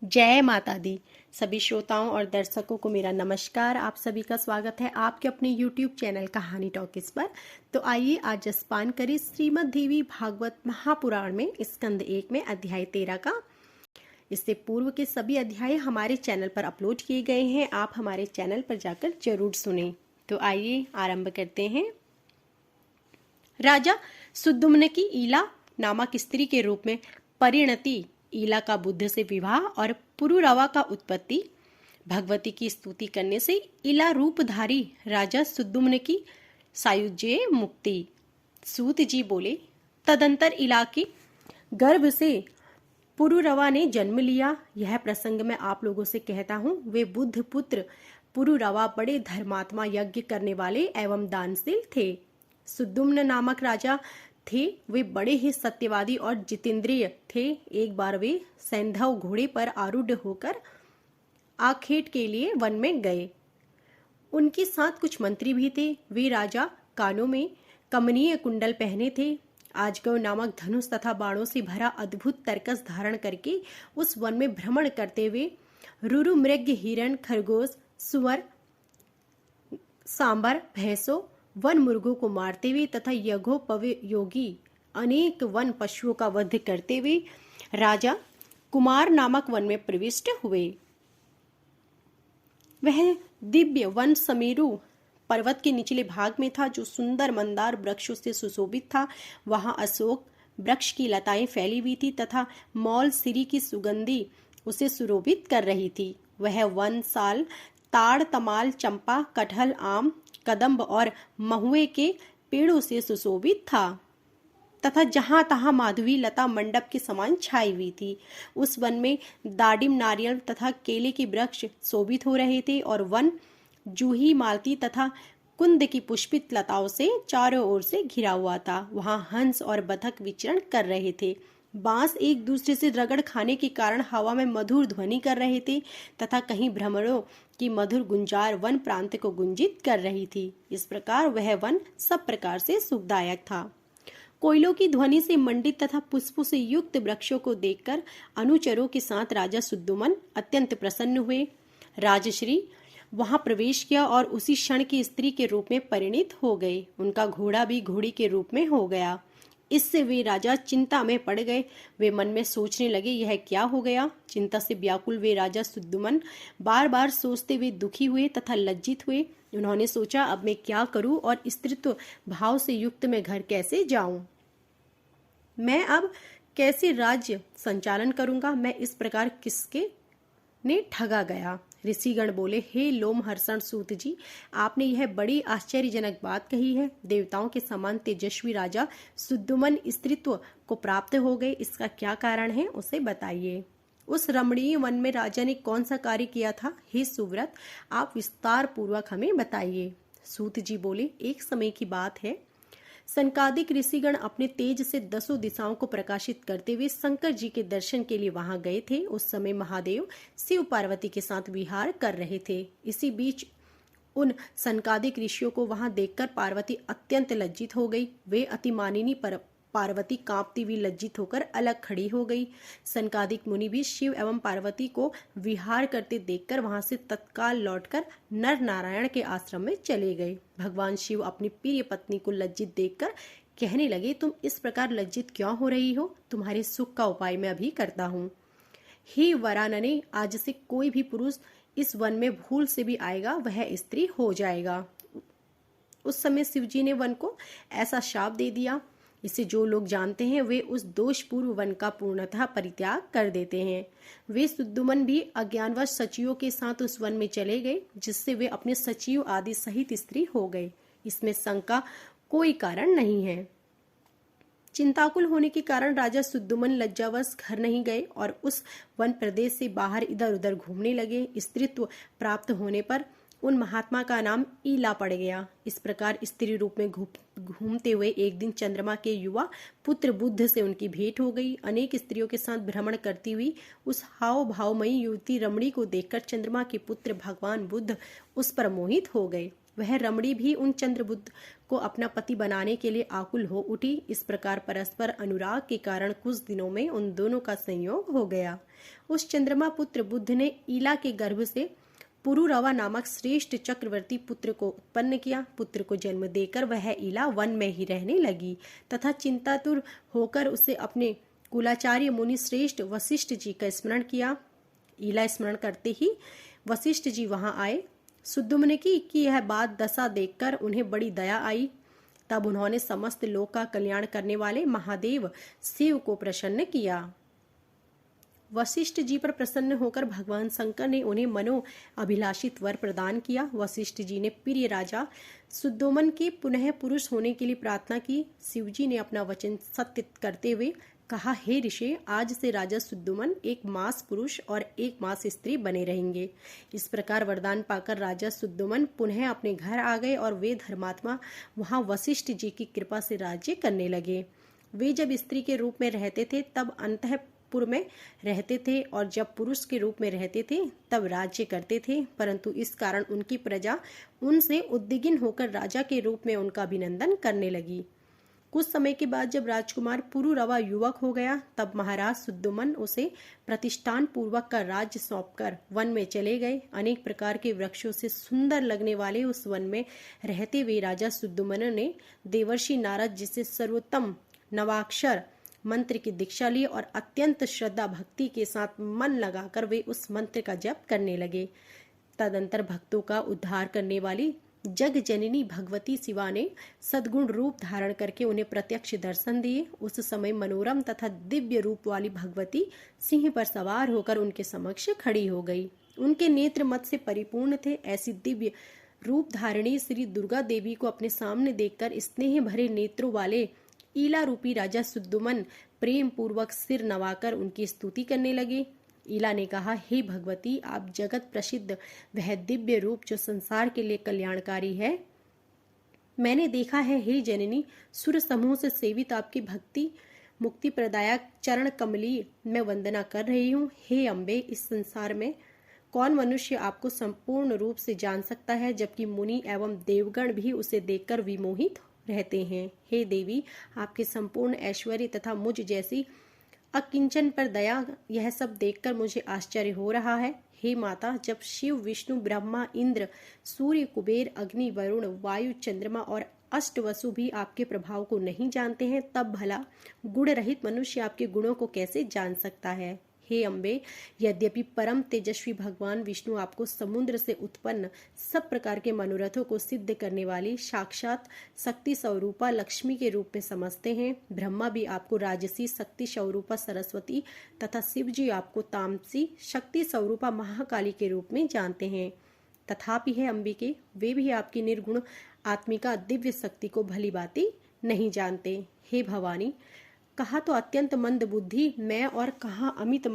जय माता दी। सभी श्रोताओं और दर्शकों को मेरा नमस्कार। आप सभी का स्वागत है आपके अपने YouTube चैनल कहानी टॉकीज पर। तो आइए आज जसपान करें श्रीमद् देवी भागवत महापुराण में स्कंद 1 में अध्याय 13 का। इससे पूर्व के सभी अध्याय हमारे चैनल पर अपलोड किए गए हैं, आप हमारे चैनल पर जाकर जरूर सुनें। तो आइए आरंभ करते हैं। राजा सुद्दुम्न की ईला नामक स्त्री के रूप में परिणति, ईला का बुद्ध से विवाह और पुरुरवा का उत्पत्ति, भगवती की स्तुति करने से ईला रूपधारी राजा सुद्दुम्न की सायुज्य मुक्ति। सूत जी बोले, तदंतर ईला की गर्भ से पुरुरवा ने जन्म लिया। यह प्रसंग मैं आप लोगों से कहता हूँ। वे बुद्ध पुत्र पुरुरवा बड़े धर्मात्मा, यज्ञ करने वाले एवं दानशील थे। सुद्दुम्न नामक राजा थे, वे बड़े ही सत्यवादी और जितेंद्रिय थे। एक बार वे सैंधव घोड़े पर आरूढ़ होकर आखेट के लिए वन में गए। उनके साथ कुछ मंत्री भी थे। वे राजा कानों में कमनीय कुंडल पहने थे। आजगव नामक धनुष तथा बाणों से भरा अद्भुत तरकस धारण करके उस वन में भ्रमण करते हुए रुरु मृग, हिरण, खरगोश, सुअर, सांबर, भैंसों, वन मुर्गों को मारते हुए तथा यज्ञोपयोगी अनेक वन पशुओं का वध करते हुए राजा कुमार नामक वन में प्रविष्ट हुए। वह दिव्य वन समेरु पर्वत के निचले भाग में था, जो सुंदर मंदार वृक्षों से सुशोभित था। वहां अशोक वृक्ष की लताएं फैली हुई थी तथा मौल सिरी की सुगंधी उसे सुशोभित कर रही थी। वह वन साल, ताड़, तमाल, चंपा, कटहल, आम, कदम्ब और महुए के पेड़ों से सुशोभित था तथा जहां तहां माधवी लता मंडप के समान छाई हुई थी। उस वन में दाडिम, नारियल तथा केले के वृक्ष शोभित हो रहे थे और वन जूही, मालती तथा कुंद की पुष्पित लताओं से चारों ओर से घिरा हुआ था। वहां हंस और बतख विचरण कर रहे थे। बांस एक दूसरे से रगड़ खाने के कारण हवा में मधुर ध्वनि कर रहे थे तथा कहीं भ्रमरों की मधुर गुंजार वन प्रांत को गुंजित कर रही थी। इस प्रकार वह वन सब प्रकार से सुखदायक था। कोयलों की ध्वनि से मंडित तथा पुष्पों से युक्त वृक्षों को देखकर अनुचरों के साथ राजा सुद्दुमन अत्यंत प्रसन्न हुए। राजश्री वहां प्रवेश किया और उसी क्षण की स्त्री के रूप में परिणित हो गए। उनका घोड़ा भी घोड़ी के रूप में हो गया। इससे वे राजा चिंता में पड़ गए। वे मन में सोचने लगे, यह क्या हो गया। चिंता से व्याकुल वे राजा सुद्दुमन बार बार सोचते हुए दुखी हुए तथा लज्जित हुए। उन्होंने सोचा, अब मैं क्या करूं और स्त्रीत्व भाव से युक्त मैं घर कैसे जाऊं। मैं अब कैसे राज्य संचालन करूंगा। मैं इस प्रकार किसके ने ठगा गया। ऋषिगण बोले, हे लोमहर्षण सूत जी, आपने यह बड़ी आश्चर्यजनक बात कही है। देवताओं के समान तेजस्वी राजा सुद्दुमन स्त्रीत्व को प्राप्त हो गए, इसका क्या कारण है, उसे बताइए। उस रमणीय वन में राजा ने कौन सा कार्य किया था, हे सुव्रत, आप विस्तार पूर्वक हमें बताइए। सूत जी बोले, एक समय की बात है, सनकादिक ऋषिगण अपने तेज से 10 दिशाओं को प्रकाशित करते हुए शंकर जी के दर्शन के लिए वहां गए थे। उस समय महादेव शिव पार्वती के साथ विहार कर रहे थे। इसी बीच उन सनकादिक ऋषियों को वहां देखकर पार्वती अत्यंत लज्जित हो गई। वे अतिमानिनी पार्वती कांपती हुई लज्जित होकर अलग खड़ी हो गई। सनकादिक मुनि भी शिव एवं पार्वती को विहार करते देखकर वहां से तत्काल लौटकर नर नारायण के आश्रम में चले गए। भगवान शिव अपनी प्रिय पत्नी को लज्जित देखकर कहने लगे, तुम इस प्रकार लज्जित क्यों हो रही हो। तुम्हारे सुख का उपाय मैं अभी करता हूँ। हे वरानने, आज से कोई भी पुरुष इस वन में भूल से भी आएगा, वह स्त्री हो जाएगा। उस समय शिवजी ने वन को ऐसा शाप दे दिया, इसे जो लोग जानते हैं वे उस दोषपूर्व वन का पूर्णतः परित्याग कर देते हैं। वे सुद्दुमन भी अज्ञानवश सचिवों के साथ उस वन में चले गए, जिससे वे अपने सचिव आदि सहित स्त्री हो गए। इसमें शंका कोई कारण नहीं है। चिंताकुल होने के कारण राजा सुद्दुमन लज्जावश घर नहीं गए और उस वन प्रदेश से बाहर इधर उधर घूमने लगे। स्त्रीत्व प्राप्त होने पर उन महात्मा का नाम ईला पड़ गया। इस प्रकार स्त्री रूप में घूमते हुए एक दिन चंद्रमा के युवा पुत्र बुद्ध से उनकी भेंट हो गई। अनेक स्त्रियों के साथ भ्रमण करती हुई उस हाव भावमयी युवती रमणी को देखकर चंद्रमा के पुत्र भगवान बुद्ध उस पर मोहित हो गए। वह रमणी भी उन चंद्रबुद्ध को अपना पति बनाने के लिए आकुल हो उठी। इस प्रकार परस्पर अनुराग के कारण कुछ दिनों में उन दोनों का संयोग हो गया। उस चंद्रमा पुत्र बुद्ध ने ईला के गर्भ से पुरुरवा नामक श्रेष्ठ चक्रवर्ती पुत्र को उत्पन्न किया। पुत्र को जन्म देकर वह ईला वन में ही रहने लगी तथा चिंतातुर होकर उसे अपने कुलाचार्य मुनि श्रेष्ठ वशिष्ठ जी का स्मरण किया। ईला स्मरण करते ही वशिष्ठ जी वहां आए। सुद्दुम्न की यह बात दशा देखकर उन्हें बड़ी दया आई। तब उन्होंने समस्त लोक का कल्याण करने वाले महादेव शिव को प्रसन्न किया। वशिष्ठ जी पर प्रसन्न होकर भगवान शंकर ने उन्हें मनो अभिलाषित वर प्रदान किया। वशिष्ठ जी ने प्रिय राजा सुद्दोमन के पुनः पुरुष होने के लिए प्रार्थना की। शिवजी ने अपना वचन सत्य करते हुए कहा, हे ऋषि, आज से राजा सुद्दुमन एक मास पुरुष और एक मास स्त्री बने रहेंगे। इस प्रकार वरदान पाकर राजा सुद्दुमन पुनः अपने घर आ गए और वे धर्मात्मा वहां वशिष्ठ जी की कृपा से राज्य करने लगे। वे जब स्त्री के रूप में रहते थे तब अंतःपुर में रहते थे और जब पुरुष के रूप में रहते थे तब राज्य करते थे, परंतु इस कारण उनकी प्रजा उनसे उद्विग्न होकर राजा के रूप में उनका अभिनंदन करने लगी। कुछ समय के बाद जब राजकुमार पुरुरवा युवक हो गया तब महाराज सुद्दुमन उसे प्रतिष्ठान पूर्वक का राज्य सौंपकर वन में चले गए। अनेक प्रकार के वृक्षों से सुंदर लगने वाले उस वन में रहते हुए राजा सुद्दुमन ने देवर्षि नारद जी से सर्वोत्तम नवाक्षर मंत्र की दीक्षा ली और अत्यंत श्रद्धा भक्ति के साथ मन लगाकर वे उस मंत्र का जप करने लगे। तदंतर भक्तों का उद्धार करने वाली जग जननी भगवती शिवा ने सद्गुण रूप धारण करके उन्हें प्रत्यक्ष दर्शन दिए। उस समय मनोरम तथा दिव्य रूप वाली भगवती सिंह पर सवार होकर उनके समक्ष खड़ी हो गई। उनके नेत्र मत से परिपूर्ण थे। ऐसी दिव्य रूप धारणी श्री दुर्गा देवी को अपने सामने देखकर स्नेह भरे नेत्रों वाले ईला रूपी राजा सुद्दुमन प्रेम पूर्वक सिर नवाकर उनकी स्तुति करने लगे। ईला ने कहा, हे भगवती, आप जगत प्रसिद्ध वह दिव्य रूप जो संसार के लिए कल्याणकारी है मैंने देखा है। हे जननी, सुर समूह से सेवित आपकी भक्ति मुक्ति प्रदायक चरण कमली मैं वंदना कर रही हूँ। हे अम्बे, इस संसार में कौन मनुष्य आपको संपूर्ण रूप से जान सकता है, जबकि मुनि एवं देवगण भी उसे देखकर विमोहित रहते हैं। हे देवी, आपके संपूर्ण ऐश्वर्य तथा मुझ जैसी अकिंचन पर दया, यह सब देखकर मुझे आश्चर्य हो रहा है। हे माता, जब शिव, विष्णु, ब्रह्मा, इंद्र, सूर्य, कुबेर, अग्नि, वरुण, वायु, चंद्रमा और अष्टवसु भी आपके प्रभाव को नहीं जानते हैं, तब भला गुण रहित मनुष्य आपके गुणों को कैसे जान सकता है। हे अम्बे, यद्यपि परम तेजस्वी भगवान विष्णु आपको समुद्र से उत्पन्न सब प्रकार के मनोरथों को सिद्ध करने वाली साक्षात शक्ति स्वरूपा लक्ष्मी के रूप में समझते हैं, ब्रह्मा भी आपको राजसी शक्ति स्वरूपा सरस्वती तथा शिव जी आपको तामसी शक्ति स्वरूपा महाकाली के रूप में जानते हैं, तथापि है अंबिके, वे भी आपकी निर्गुण आत्मिका दिव्य शक्ति को भली भांति नहीं जानते। हे भवानी, कहा तो अत्यंत मंद बुद्धि मैं और कहा अमित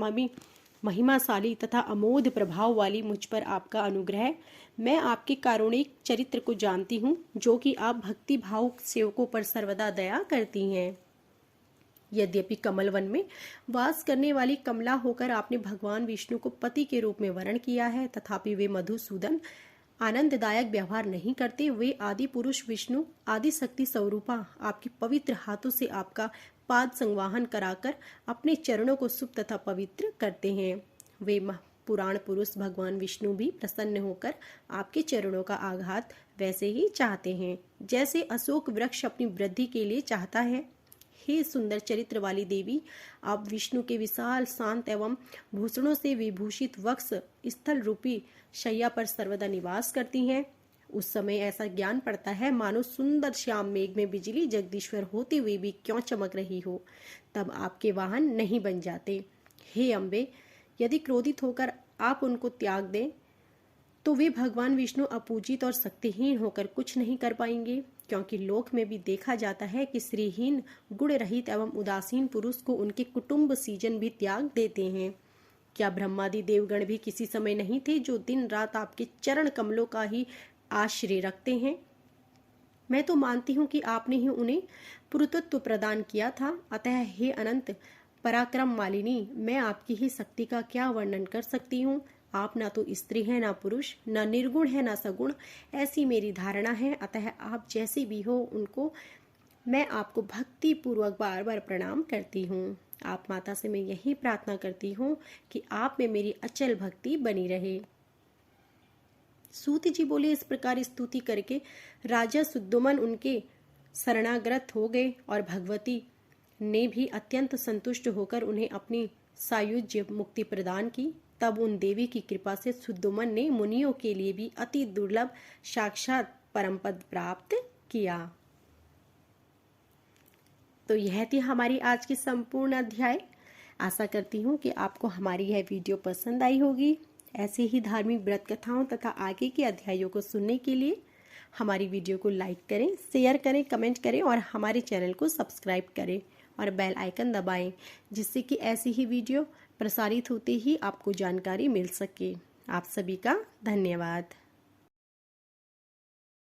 महिमाशाली तथा अमोघ प्रभाव वाली मुझ पर आपका अनुग्रह। मैं आपके कारुणिक चरित्र को जानती हूँ, जो कि आप भक्ति भाव सेवकों पर सर्वदा दया करती हैं। यद्यपि कमल वन में वास करने वाली कमला होकर आपने भगवान विष्णु को पति के रूप में वर्ण किया है, तथापि वे मधुसूदन आनंददायक व्यवहार नहीं करते। वे आदि पुरुष विष्णु आदि शक्ति स्वरूपा आपके पवित्र हाथों से आपका पाद संवाहन कराकर अपने चरणों को शुभ तथा पवित्र करते हैं। वे पुराण पुरुष भगवान विष्णु भी प्रसन्न होकर आपके चरणों का आघात वैसे ही चाहते हैं, जैसे अशोक वृक्ष अपनी वृद्धि के लिए चाहता है। हे सुंदर चरित्र वाली देवी, आप विष्णु के विशाल शांत एवं भूषणों से विभूषित वक्ष स्थल रूपी शैया पर सर्वदा निवास करती हैं। उस समय ऐसा ज्ञान पड़ता है मानो सुंदर श्याम मेघ में बिजली जगदीश्वर होते हुए भी क्यों चमक रही हो, तब आपके वाहन नहीं बन जाते। हे अम्बे, यदि क्रोधित होकर आप उनको त्याग दें तो वे भगवान विष्णु अपूजित और शक्तिहीन होकर कुछ नहीं कर पाएंगे, क्योंकि लोक में भी देखा जाता है कि श्रीहीन, गुण रहित एवं उदासीन पुरुष को उनके कुटुंब सीजन भी त्याग देते हैं। क्या ब्रह्मादि देवगण भी किसी समय नहीं थे जो दिन रात आपके चरण कमलों का ही आश्रय रखते हैं? मैं तो मानती हूँ कि आपने ही उन्हें पुरुषत्व प्रदान किया था। अतः हे अनंत पराक्रम मालिनी, मैं आपकी ही शक्ति का क्या वर्णन कर सकती हूँ। आप ना तो स्त्री हैं ना पुरुष, ना निर्गुण है ना सगुण, ऐसी मेरी धारणा है। अतः आप जैसे भी हो उनको मैं आपको भक्ति पूर्वक बार बार प्रणाम करती हूँ। आप माता से मैं यही प्रार्थना करती हूँ कि आप में मेरी अचल भक्ति बनी रहे। सूत जी बोले, इस प्रकार स्तुति करके राजा सुद्दुमन उनके शरणागत हो गए और भगवती ने भी अत्यंत संतुष्ट होकर उन्हें अपनी सायुज्य मुक्ति प्रदान की। तब उन देवी की कृपा से सुद्दुमन ने मुनियों के लिए भी अति दुर्लभ साक्षात परमपद प्राप्त किया। तो यह थी हमारी आज की संपूर्ण अध्याय। आशा करती हूँ कि आपको हमारी यह वीडियो पसंद आई होगी। ऐसे ही धार्मिक व्रत कथाओं तथा आगे के अध्यायों को सुनने के लिए हमारी वीडियो को लाइक करें, शेयर करें, कमेंट करें और हमारे चैनल को सब्सक्राइब करें और बेल आइकन दबाएं, जिससे कि ऐसी ही वीडियो प्रसारित होते ही आपको जानकारी मिल सके। आप सभी का धन्यवाद।